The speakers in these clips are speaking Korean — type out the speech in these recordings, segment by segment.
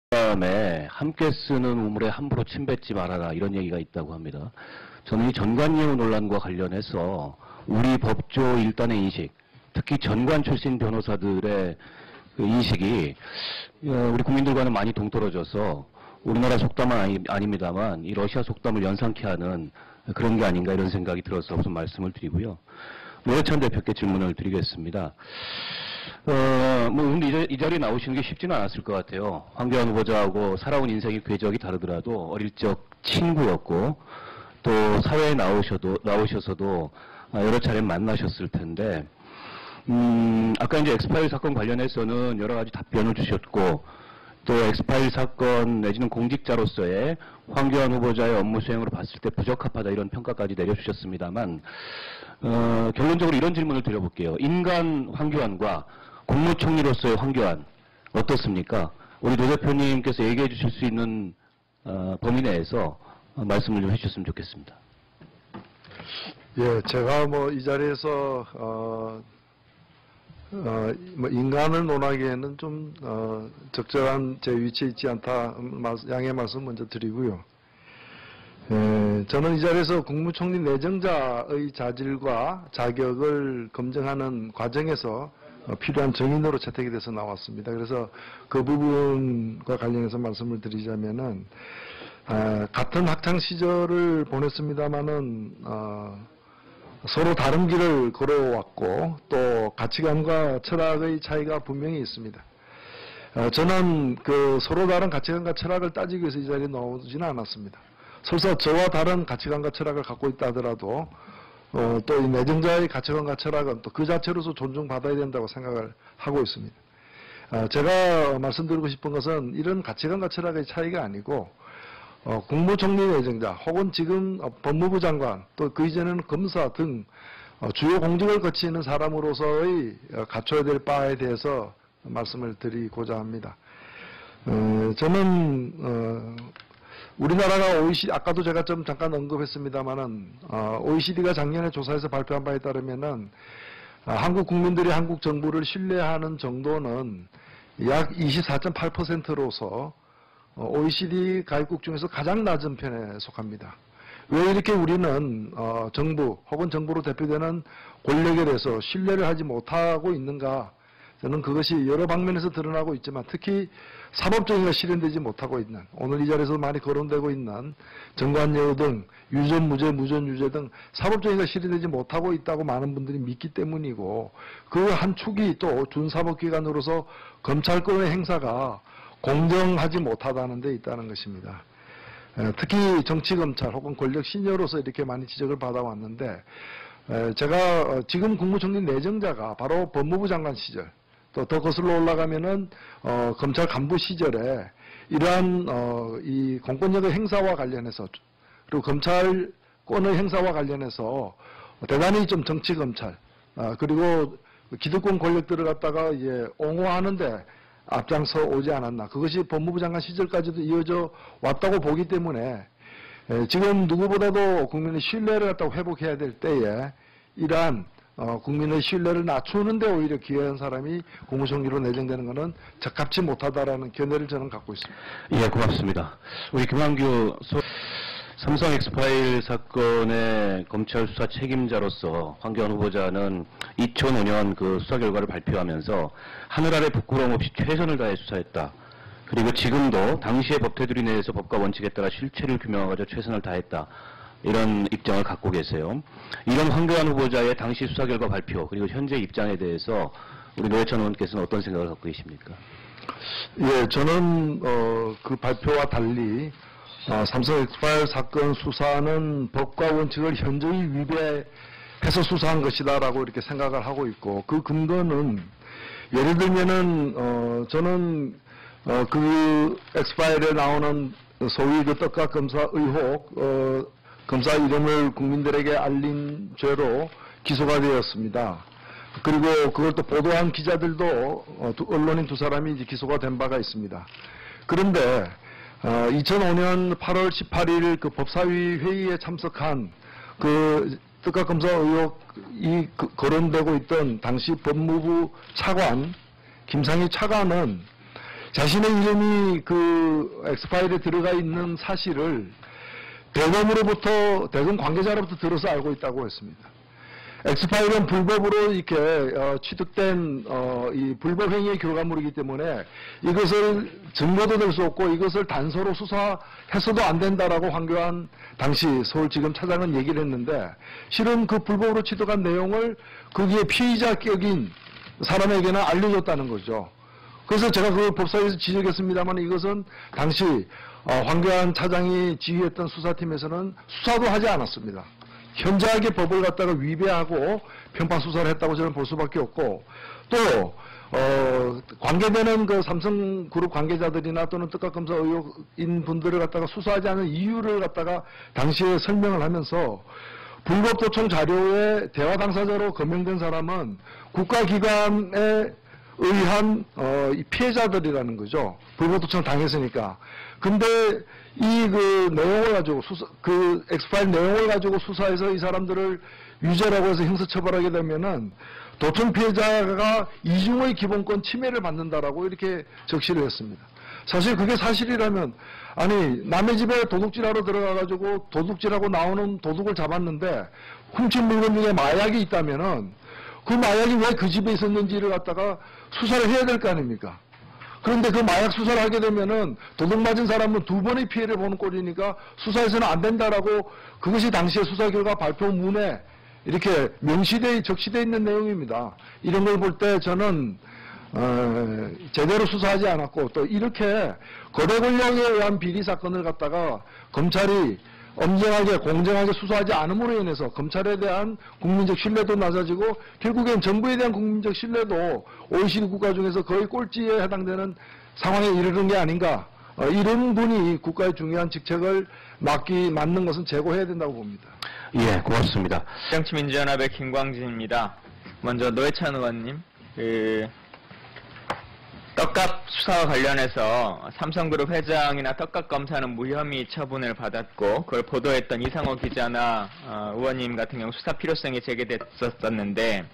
다음에 함께 쓰는 우물에 함부로 침 뱉지 말아라 이런 얘기가 있다고 합니다. 저는 이 전관예우 논란과 관련해서 우리 법조 일단의 인식, 특히 전관 출신 변호사들의 그 인식이 우리 국민들과는 많이 동떨어져서 우리나라 속담은 아닙니다만 이 러시아 속담을 연상케 하는 그런 게 아닌가 이런 생각이 들어서 우선 말씀을 드리고요. 노회찬 대표께 질문을 드리겠습니다. 근데 이 자리에 나오시는 게 쉽지는 않았을 것 같아요. 황교안 후보자하고 살아온 인생의 궤적이 다르더라도 어릴 적 친구였고 또 사회에 나오셔서도 여러 차례 만나셨을 텐데, 아까 이제 엑스파일 사건 관련해서는 여러 가지 답변을 주셨고, 또 엑스파일 사건 내지는 공직자로서의 황교안 후보자의 업무 수행으로 봤을 때 부적합하다 이런 평가까지 내려주셨습니다만, 결론적으로 이런 질문을 드려볼게요. 인간 황교안과 국무총리로서의 황교안 어떻습니까? 우리 노 대표님께서 얘기해 주실 수 있는 범위 내에서 말씀을 좀 해주셨으면 좋겠습니다. 예, 제가 이 자리에서 인간을 논하기에는 좀 적절한 제 위치에 있지 않다 양해 말씀 먼저 드리고요. 저는 이 자리에서 국무총리 내정자의 자질과 자격을 검증하는 과정에서 필요한 정인으로 채택이 돼서 나왔습니다. 그래서 그 부분과 관련해서 말씀을 드리자면은 같은 학창 시절을 보냈습니다마는 서로 다른 길을 걸어왔고 또 가치관과 철학의 차이가 분명히 있습니다. 저는 그 서로 다른 가치관과 철학을 따지기 위해서 이 자리에 나오지는 않았습니다. 설사 저와 다른 가치관과 철학을 갖고 있다 하더라도 또 이 내정자의 가치관과 철학은 또 그 자체로서 존중받아야 된다고 생각을 하고 있습니다. 제가 말씀드리고 싶은 것은 이런 가치관과 철학의 차이가 아니고 국무총리 내정자 혹은 지금 법무부 장관 또 그 이전에는 검사 등 주요 공직을 거치는 사람으로서의 갖춰야 될 바에 대해서 말씀을 드리고자 합니다. 저는 우리나라가 OECD, 아까도 제가 좀 잠깐 언급했습니다만은, OECD가 작년에 조사해서 발표한 바에 따르면은, 한국 국민들이 한국 정부를 신뢰하는 정도는 약 24.8%로서, OECD 가입국 중에서 가장 낮은 편에 속합니다. 왜 이렇게 우리는, 정부, 혹은 정부로 대표되는 권력에 대해서 신뢰를 하지 못하고 있는가? 저는 그것이 여러 방면에서 드러나고 있지만 특히 사법정의가 실현되지 못하고 있는 오늘 이 자리에서 많이 거론되고 있는 정관예우 등 유전무죄, 무전유죄 등 사법정의가 실현되지 못하고 있다고 많은 분들이 믿기 때문이고 그 한 축이 또 준사법기관으로서 검찰권의 행사가 공정하지 못하다는 데 있다는 것입니다. 특히 정치검찰 혹은 권력 신여로서 이렇게 많이 지적을 받아왔는데 제가 지금 국무총리 내정자가 바로 법무부 장관 시절 또 더 거슬러 올라가면은 검찰 간부 시절에 이러한 이 공권력의 행사와 관련해서 그리고 검찰권의 행사와 관련해서 대단히 좀 정치 검찰 그리고 기득권 권력들을 갖다가 옹호하는데 앞장서 오지 않았나. 그것이 법무부 장관 시절까지도 이어져 왔다고 보기 때문에 지금 누구보다도 국민의 신뢰를 갖다가 회복해야 될 때에 이러한 국민의 신뢰를 낮추는 데 오히려 기여한 사람이 국무총리로 내정되는 것은 적합치 못하다라는 견해를 저는 갖고 있습니다. 예, 고맙습니다. 우리 김한규 삼성 엑스파일 사건의 검찰 수사 책임자로서 황교안 후보자는 2005년 그 수사 결과를 발표하면서 하늘 아래 부끄러움 없이 최선을 다해 수사했다. 그리고 지금도 당시의 법 테두리 내에서 법과 원칙에 따라 실체를 규명하고자 최선을 다했다. 이런 입장을 갖고 계세요. 이런 황교안 후보자의 당시 수사 결과 발표 그리고 현재 입장에 대해서 우리 노회찬 의원께서는 어떤 생각을 갖고 계십니까? 예, 저는 그 발표와 달리 삼성 엑스파일 사건 수사는 법과 원칙을 현저히 위배해서 수사한 것이다라고 이렇게 생각을 하고 있고 그 근거는 예를 들면은 저는 그 엑스파일에 나오는 소위 그 떡값 검사 의혹 검사 이름을 국민들에게 알린 죄로 기소가 되었습니다. 그리고 그걸 또 보도한 기자들도 언론인 두 사람이 이제 기소가 된 바가 있습니다. 그런데 2005년 8월 18일 그 법사위 회의에 참석한 그 떡값 검사 의혹이 거론되고 있던 당시 법무부 차관 김상희 차관은 자신의 이름이 그 엑스파일에 들어가 있는 사실을 대검 관계자로부터 들어서 알고 있다고 했습니다. 엑스파일은 불법으로 이렇게 취득된 이 불법 행위의 결과물이기 때문에 이것을 증거도 될 수 없고 이것을 단서로 수사해서도 안 된다라고 황교안 당시 서울지검 차장은 얘기를 했는데 실은 그 불법으로 취득한 내용을 거기에 피의자격인 사람에게는 알려줬다는 거죠. 그래서 제가 그걸 법사위에서 지적했습니다만 이것은 당시 황교안 차장이 지휘했던 수사팀에서는 수사도 하지 않았습니다. 현저하게 법을 갖다가 위배하고 편파 수사를 했다고 저는 볼 수밖에 없고 또 관계되는 그 삼성그룹 관계자들이나 또는 특가검사 의혹인 분들을 갖다가 수사하지 않은 이유를 갖다가 당시에 설명을 하면서 불법 도청 자료에 대화 당사자로 거명된 사람은 국가기관에 의한 이 피해자들이라는 거죠. 불법 도청 당했으니까. 근데 이 그 내용을 가지고 그 엑스파일 내용을 가지고 수사해서 이 사람들을 유죄라고 해서 형사처벌하게 되면은 도청 피해자가 이중의 기본권 침해를 받는다라고 이렇게 적시를 했습니다. 사실 그게 사실이라면 아니 남의 집에 도둑질하러 들어가가지고 도둑질하고 나오는 도둑을 잡았는데 훔친 물건 중에 마약이 있다면은 그 마약이 왜 그 집에 있었는지를 갖다가 수사를 해야 될 거 아닙니까? 그런데 그 마약 수사를 하게 되면은 도둑 맞은 사람은 두 번의 피해를 보는 꼴이니까 수사해서는 안 된다라고 그것이 당시의 수사 결과 발표문에 이렇게 적시되어 있는 내용입니다. 이런 걸 볼 때 저는 제대로 수사하지 않았고 또 이렇게 거대 권력에 의한 비리 사건을 갖다가 검찰이 엄정하게 공정하게 수사하지 않음으로 인해서 검찰에 대한 국민적 신뢰도 낮아지고 결국엔 정부에 대한 국민적 신뢰도 OECD 국가 중에서 거의 꼴찌에 해당되는 상황에 이르는 게 아닌가. 이런 분이 국가의 중요한 직책을 맡는 것은 제고해야 된다고 봅니다. 예, 고맙습니다. 정치민주연합의 김광진입니다. 먼저 노회찬 의원님, 떡값 수사와 관련해서 삼성그룹 회장이나 떡값 검사는 무혐의 처분을 받았고 그걸 보도했던 이상호 기자나 의원님 같은 경우 수사 필요성이 제기됐었는데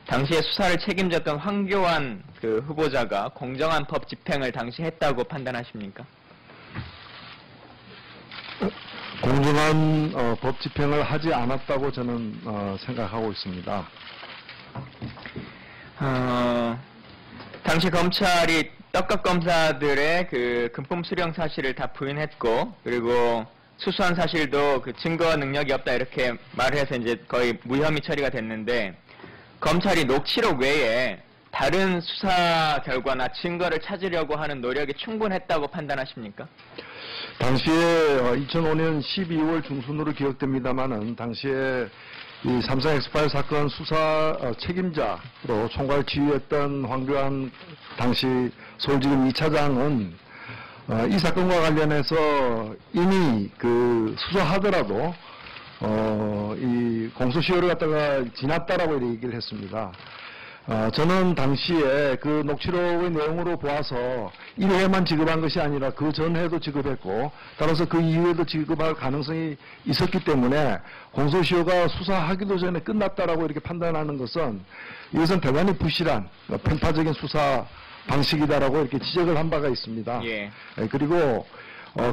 당시에 수사를 책임졌던 황교안 그 후보자가 공정한 법 집행을 당시 했다고 판단하십니까? 공정한 법 집행을 하지 않았다고 저는 생각하고 있습니다. 당시 검찰이 떡값 검사들의 그 금품 수령 사실을 다 부인했고 그리고 수수한 사실도 그 증거 능력이 없다 이렇게 말을 해서 이제 거의 무혐의 처리가 됐는데 검찰이 녹취록 외에 다른 수사 결과나 증거를 찾으려고 하는 노력이 충분했다고 판단하십니까? 당시에 2005년 12월 중순으로 기억됩니다만은 당시에 이 삼성 엑스파일 사건 수사 책임자로 총괄 지휘했던 황교안 당시 서울지검 2차장은 이 사건과 관련해서 이미 그 수사하더라도 이 공소시효를 갖다가 지났다라고 얘기를 했습니다. 저는 당시에 그 녹취록의 내용으로 보아서 1회만 지급한 것이 아니라 그 전해도 지급했고 따라서 그 이후에도 지급할 가능성이 있었기 때문에 공소시효가 수사하기도 전에 끝났다라고 이렇게 판단하는 것은 이것은 대단히 부실한 편파적인 수사 방식이다라고 이렇게 지적을 한 바가 있습니다. 예. 그리고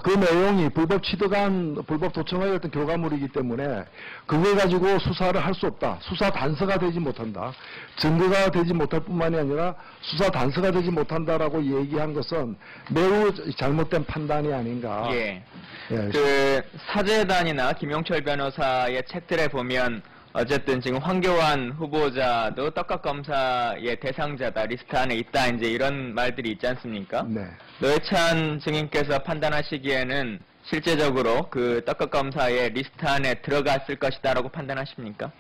그 내용이 불법 취득한 불법 도청의 어떤 결과물이기 때문에 그걸 가지고 수사를 할 수 없다. 수사 단서가 되지 못한다. 증거가 되지 못할 뿐만이 아니라 수사 단서가 되지 못한다라고 얘기한 것은 매우 잘못된 판단이 아닌가. 예. 예. 그 사재단이나 김용철 변호사의 책들에 보면 어쨌든 지금 황교안 후보자도 떡값 검사의 대상자다, 리스트 안에 있다, 이제 이런 말들이 있지 않습니까? 네. 노회찬 증인께서 판단하시기에는 실제적으로 그 떡값 검사의 리스트 안에 들어갔을 것이다라고 판단하십니까?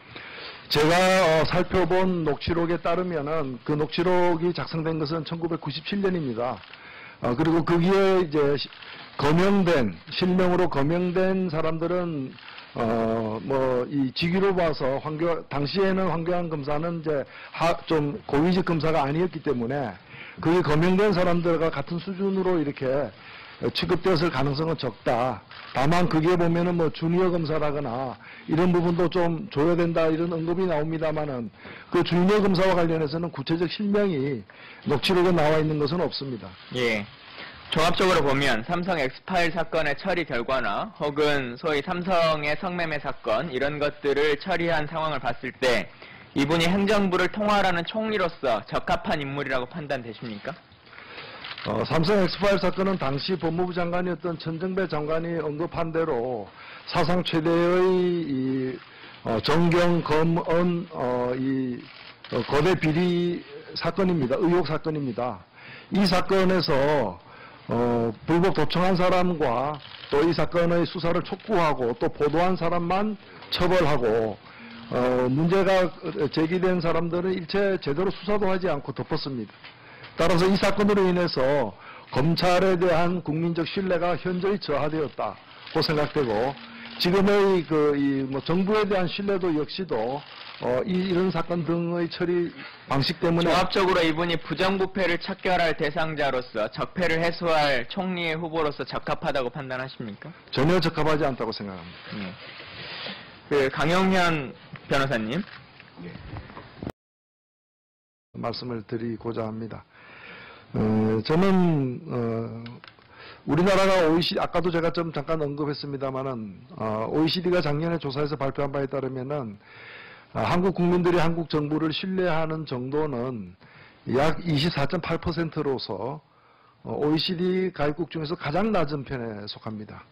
제가 살펴본 녹취록에 따르면은 그 녹취록이 작성된 것은 1997년입니다. 그리고 거기에 이제 실명으로 거명된 사람들은 이 직위로 봐서 당시에는 황교안 검사는 이제 좀 고위직 검사가 아니었기 때문에 그게 거명된 사람들과 같은 수준으로 이렇게 취급되었을 가능성은 적다. 다만 그게 보면은 뭐 주니어 검사라거나 이런 부분도 좀 줘야 된다 이런 언급이 나옵니다만은 그 주니어 검사와 관련해서는 구체적 실명이 녹취록에 나와 있는 것은 없습니다. 예. 종합적으로 보면 삼성 엑스파일 사건의 처리 결과나 혹은 소위 삼성의 성매매 사건 이런 것들을 처리한 상황을 봤을 때 이분이 행정부를 통할하는 총리로서 적합한 인물이라고 판단되십니까? 삼성 엑스파일 사건은 당시 법무부 장관이었던 천정배 장관이 언급한 대로 사상 최대의 정경, 검언, 거대 비리 사건입니다. 의혹 사건입니다. 이 사건에서 불법 도청한 사람과 또 이 사건의 수사를 촉구하고 또 보도한 사람만 처벌하고 문제가 제기된 사람들은 일체 제대로 수사도 하지 않고 덮었습니다. 따라서 이 사건으로 인해서 검찰에 대한 국민적 신뢰가 현저히 저하되었다고 생각되고 지금의 정부에 대한 신뢰도 역시도 이런 사건 등의 처리 방식 때문에 종합적으로 이분이 부정부패를 척결할 대상자로서 적폐를 해소할 총리의 후보로서 적합하다고 판단하십니까? 전혀 적합하지 않다고 생각합니다. 그 강영현 변호사님. 말씀을 드리고자 합니다. 저는 우리나라가 OECD, 아까도 제가 좀 잠깐 언급했습니다만은 OECD가 작년에 조사해서 발표한 바에 따르면은 한국 국민들이 한국 정부를 신뢰하는 정도는 약 24.8%로서 OECD 가입국 중에서 가장 낮은 편에 속합니다.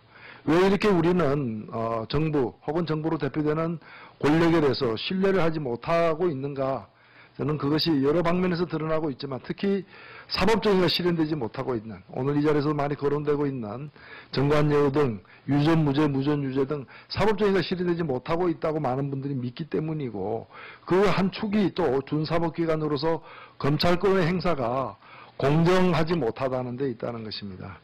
왜 이렇게 우리는 정부 혹은 정부로 대표되는 권력에 대해서 신뢰를 하지 못하고 있는가? 저는 그것이 여러 방면에서 드러나고 있지만 특히 사법정의가 실현되지 못하고 있는 오늘 이 자리에서 많이 거론되고 있는 정관예우 등 유전, 무죄, 무전, 유죄 등 사법정의가 실현되지 못하고 있다고 많은 분들이 믿기 때문이고 그 한 축이 또 준사법기관으로서 검찰권의 행사가 공정하지 못하다는 데 있다는 것입니다.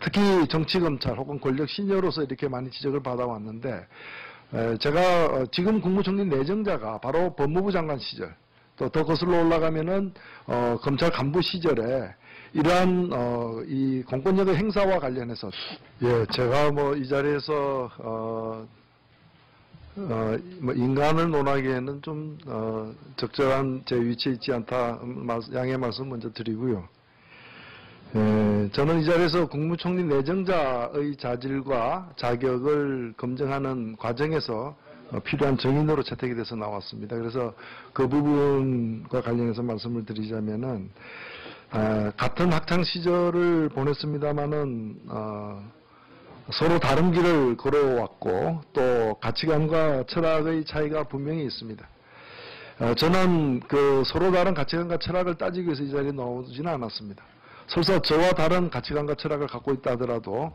특히 정치검찰 혹은 권력 시녀로서 이렇게 많이 지적을 받아왔는데 제가 지금 국무총리 내정자가 바로 법무부 장관 시절 또 더 거슬러 올라가면은 검찰 간부 시절에 이러한 이 공권력의 행사와 관련해서 제가 뭐 이 자리에서 뭐 인간을 논하기에는 좀 적절한 제 위치에 있지 않다 양해 말씀 먼저 드리고요. 저는 이 자리에서 국무총리 내정자의 자질과 자격을 검증하는 과정에서 필요한 정인으로 채택이 돼서 나왔습니다. 그래서 그 부분과 관련해서 말씀을 드리자면은 같은 학창 시절을 보냈습니다마는 서로 다른 길을 걸어왔고 또 가치관과 철학의 차이가 분명히 있습니다. 저는 그 서로 다른 가치관과 철학을 따지기 위해서 이 자리에 나오지는 않았습니다. 설사 저와 다른 가치관과 철학을 갖고 있다 하더라도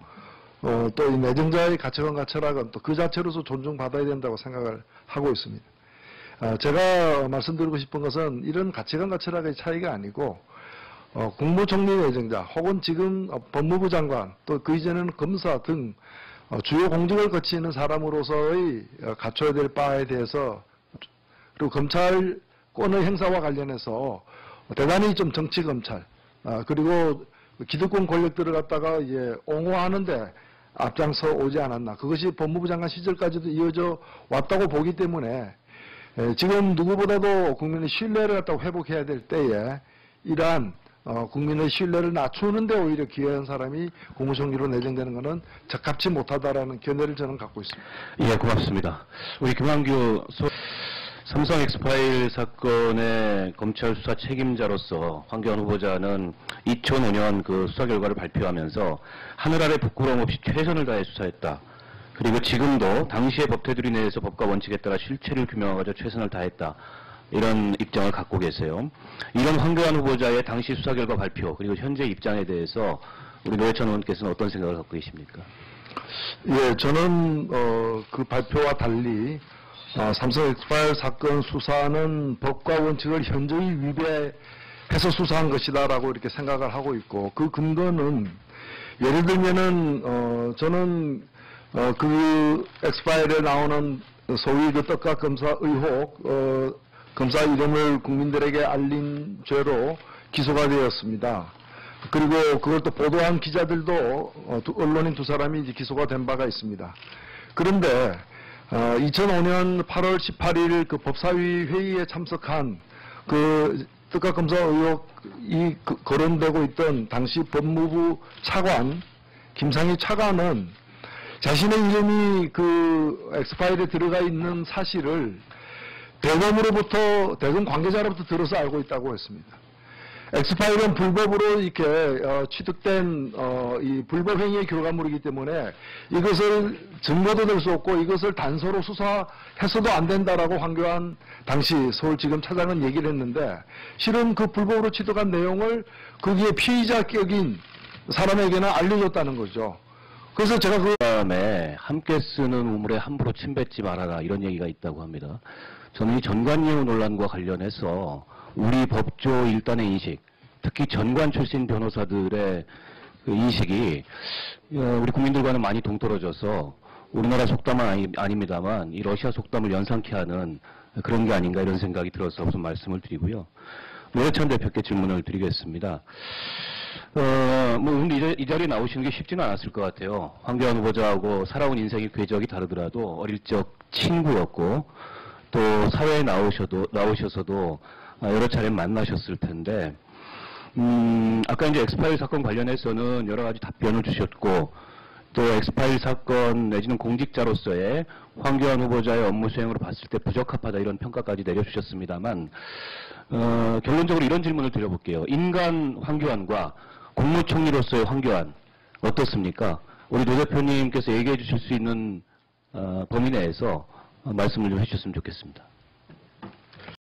또 이 내정자의 가치관과 철학은 또 그 자체로서 존중받아야 된다고 생각을 하고 있습니다. 제가 말씀드리고 싶은 것은 이런 가치관과 철학의 차이가 아니고 국무총리 내정자 혹은 지금 법무부 장관 또 그 이전에는 검사 등 주요 공직을 거치는 사람으로서의 갖춰야 될 바에 대해서 그리고 검찰권의 행사와 관련해서 대단히 좀 정치검찰 그리고 기득권 권력들을 갖다가 옹호하는데 앞장서 오지 않았나. 그것이 법무부 장관 시절까지도 이어져 왔다고 보기 때문에 지금 누구보다도 국민의 신뢰를 갖다가 회복해야 될 때에 이러한 국민의 신뢰를 낮추는 데 오히려 기여한 사람이 국무총리로 내정되는 것은 적합치 못하다라는 견해를 저는 갖고 있습니다. 예, 고맙습니다. 우리 김한규 삼성 엑스파일 사건의 검찰 수사 책임자로서 황교안 후보자는 2005년 그 수사 결과를 발표하면서 하늘 아래 부끄러움 없이 최선을 다해 수사했다. 그리고 지금도 당시의 법 테두리 내에서 법과 원칙에 따라 실체를 규명하고자 최선을 다했다. 이런 입장을 갖고 계세요. 이런 황교안 후보자의 당시 수사 결과 발표 그리고 현재 입장에 대해서 우리 노회찬 의원께서는 어떤 생각을 갖고 계십니까? 예, 저는 그 발표와 달리 삼성 엑스파일 사건 수사는 법과 원칙을 현저히 위배해서 수사한 것이다라고 이렇게 생각을 하고 있고 그 근거는 예를 들면은 저는 그 엑스파일에 나오는 소위 그 떡값 검사 의혹 검사 이름을 국민들에게 알린 죄로 기소가 되었습니다. 그리고 그걸 또 보도한 기자들도 언론인 두 사람이 이제 기소가 된 바가 있습니다. 그런데 2005년 8월 18일 그 법사위 회의에 참석한 그 특가검사 의혹이 거론되고 있던 당시 법무부 차관 김상희 차관은 자신의 이름이 그 엑스파일에 들어가 있는 사실을 대검 관계자로부터 들어서 알고 있다고 했습니다. 엑스파일은 불법으로 이렇게 취득된 이 불법 행위의 결과물이기 때문에 이것을 증거도 될 수 없고 이것을 단서로 수사해서도 안 된다라고 황교안 당시 서울지검 차장은 얘기를 했는데 실은 그 불법으로 취득한 내용을 거기에 피의자격인 사람에게는 알려줬다는 거죠. 그래서 제가 그 다음에 함께 쓰는 우물에 함부로 침 뱉지 말아라 이런 얘기가 있다고 합니다. 저는 이 전관예우 논란과 관련해서 우리 법조 일단의 인식, 특히 전관 출신 변호사들의 그 인식이 우리 국민들과는 많이 동떨어져서 우리나라 속담은 아닙니다만 이 러시아 속담을 연상케 하는 그런 게 아닌가 이런 생각이 들어서 우선 말씀을 드리고요. 노회찬 대표께 질문을 드리겠습니다. 오늘 이 자리에 나오시는 게 쉽지는 않았을 것 같아요. 황교안 후보자하고 살아온 인생의 궤적이 다르더라도 어릴 적 친구였고 또 사회에 나오셔서도 여러 차례 만나셨을 텐데, 아까 이제 엑스파일 사건 관련해서는 여러 가지 답변을 주셨고, 또 엑스파일 사건 내지는 공직자로서의 황교안 후보자의 업무 수행으로 봤을 때 부적합하다 이런 평가까지 내려주셨습니다만, 결론적으로 이런 질문을 드려볼게요. 인간 황교안과 국무총리로서의 황교안, 어떻습니까? 우리 노 대표님께서 얘기해 주실 수 있는 범위 내에서 말씀을 좀 해주셨으면 좋겠습니다.